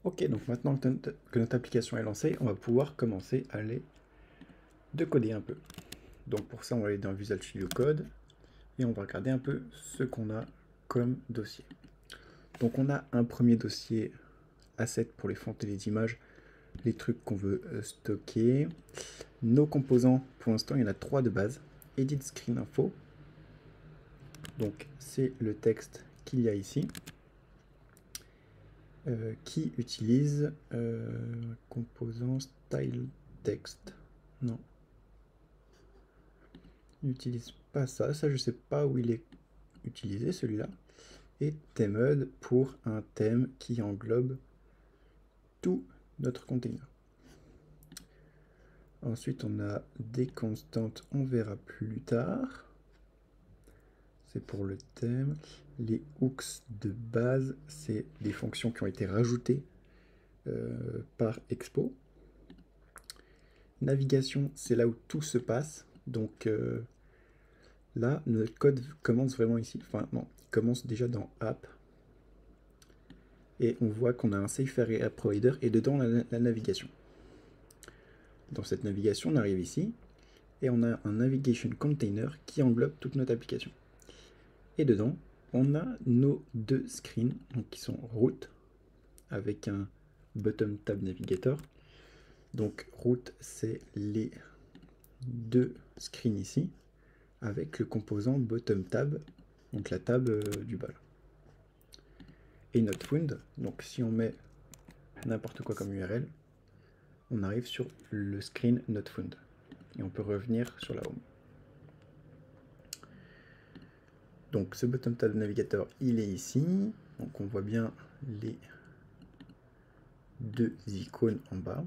Ok, donc maintenant que notre application est lancée, on va pouvoir commencer à aller décoder un peu. Donc pour ça, on va aller dans Visual Studio Code et on va regarder un peu ce qu'on a comme dossier. Donc on a un premier dossier asset pour les fonts et les images, les trucs qu'on veut stocker. Nos composants, pour l'instant, il y en a 3 de base. Edit Screen Info. Donc c'est le texte qu'il y a ici. Qui utilise composant style text. Non. Il n'utilise pas ça. Ça, je sais pas où il est utilisé, celui-là. Et themed pour un thème qui englobe tout notre container. Ensuite, on a des constantes, on verra plus tard. C'est pour le thème. Les hooks de base, c'est des fonctions qui ont été rajoutées par Expo. Navigation, c'est là où tout se passe. Donc là, notre code commence vraiment ici. Enfin, non, il commence déjà dans App. Et on voit qu'on a un Safe Area Provider et dedans la navigation. Dans cette navigation, on arrive ici et on a un Navigation Container qui englobe toute notre application. Et dedans, on a nos 2 screens donc qui sont route avec un bottom tab navigator. Donc route, c'est les 2 screens ici avec le composant bottom tab, donc la table du bas. Et notre found, donc si on met n'importe quoi comme URL, on arrive sur le screen not found. Et on peut revenir sur la home. Donc ce bottom tab navigator, il est ici. Donc on voit bien les 2 icônes en bas.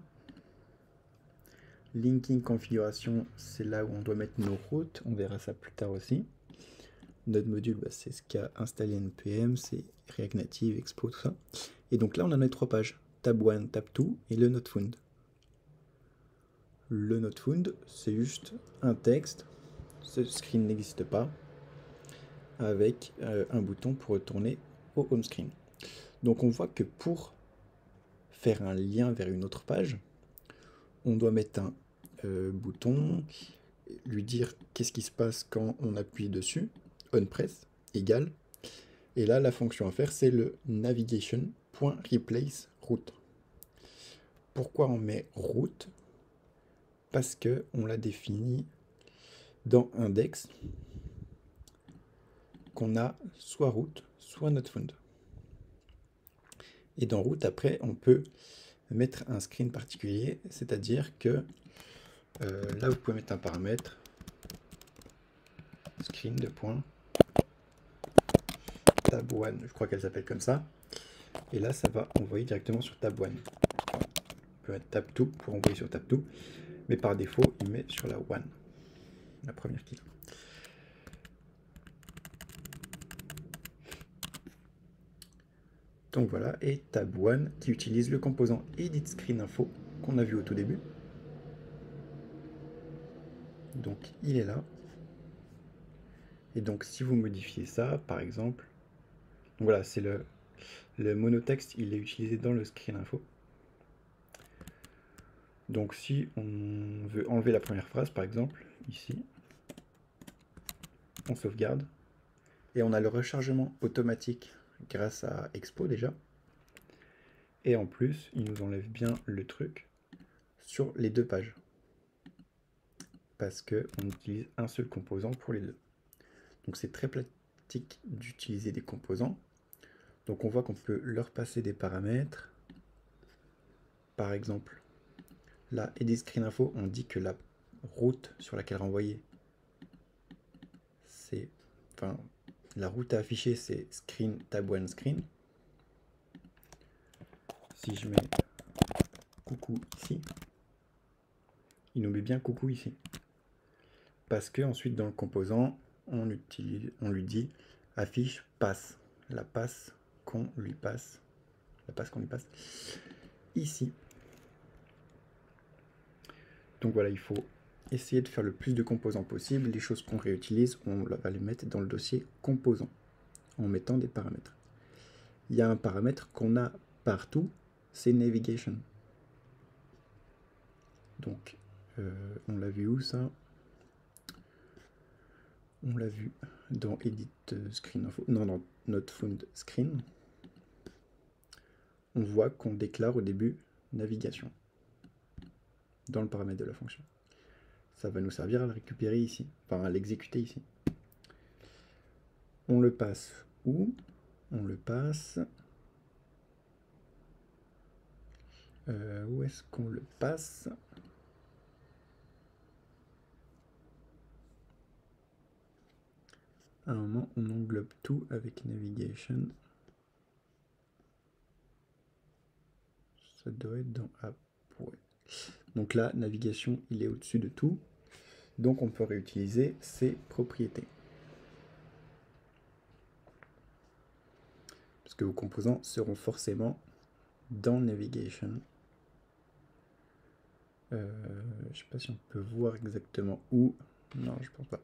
Linking configuration, c'est là où on doit mettre nos routes. On verra ça plus tard aussi. Notre module, bah, c'est ce qu'a installé NPM, c'est React Native, Expo, tout ça. Et donc là, on en a 3 pages. Tab 1, Tab 2 et le not found. Le not found, c'est juste un texte. Ce screen n'existe pas. Avec un bouton pour retourner au home screen. Donc on voit que pour faire un lien vers une autre page, on doit mettre un bouton, lui dire qu'est-ce qui se passe quand on appuie dessus, onPress égale, et là la fonction à faire c'est le navigation.replace route. Pourquoi on met route? Parce que on l'a défini dans index qu'on a soit route, soit not found. Et dans route, après, on peut mettre un screen particulier, c'est-à-dire que là, vous pouvez mettre un paramètre screen de point tab 1, je crois qu'elle s'appelle comme ça. Et là, ça va envoyer directement sur tab 1. On peut mettre tab 2 pour envoyer sur tab 2, mais par défaut, il met sur la 1, la première qui est. Donc voilà, et tab 1 qui utilise le composant edit screen info qu'on a vu au tout début. Donc il est là. Et donc si vous modifiez ça, par exemple, donc voilà, c'est le monotexte, il est utilisé dans le screen info. Donc si on veut enlever la première phrase, par exemple, ici, on sauvegarde, et on a le rechargement automatique grâce à Expo déjà. Et en plus, il nous enlève bien le truc sur les 2 pages. Parce qu'on utilise un seul composant pour les 2. Donc c'est très pratique d'utiliser des composants. Donc on voit qu'on peut leur passer des paramètres. Par exemple, là, edit screen info, on dit que la route sur laquelle renvoyer, c'est... Enfin, la route à afficher, c'est screen tab 1 screen. Si je mets coucou ici, il nous met bien coucou ici. Parce que ensuite dans le composant, on lui dit affiche passe, la passe qu'on lui passe, ici. Donc voilà, il faut essayer de faire le plus de composants possible. Les choses qu'on réutilise, on va les mettre dans le dossier composants en mettant des paramètres. Il y a un paramètre qu'on a partout, c'est navigation. Donc, on l'a vu où ça? On l'a vu dans Edit Screen Info, non, dans Not Found Screen. On voit qu'on déclare au début navigation dans le paramètre de la fonction. Ça va nous servir à le récupérer ici, enfin à l'exécuter ici. On le passe où? On le passe... où est-ce qu'on le passe? À un moment, on englobe tout avec navigation. Ça doit être dans app. Ouais. Donc là, navigation, il est au-dessus de tout. Donc on peut réutiliser ses propriétés. Parce que vos composants seront forcément dans navigation. Je ne sais pas si on peut voir exactement où. Non, je pense pas.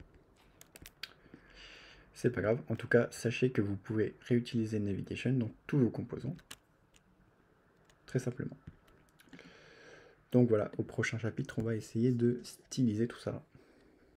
C'est pas grave. En tout cas, sachez que vous pouvez réutiliser navigation dans tous vos composants. Très simplement. Donc voilà, au prochain chapitre, on va essayer de styliser tout ça.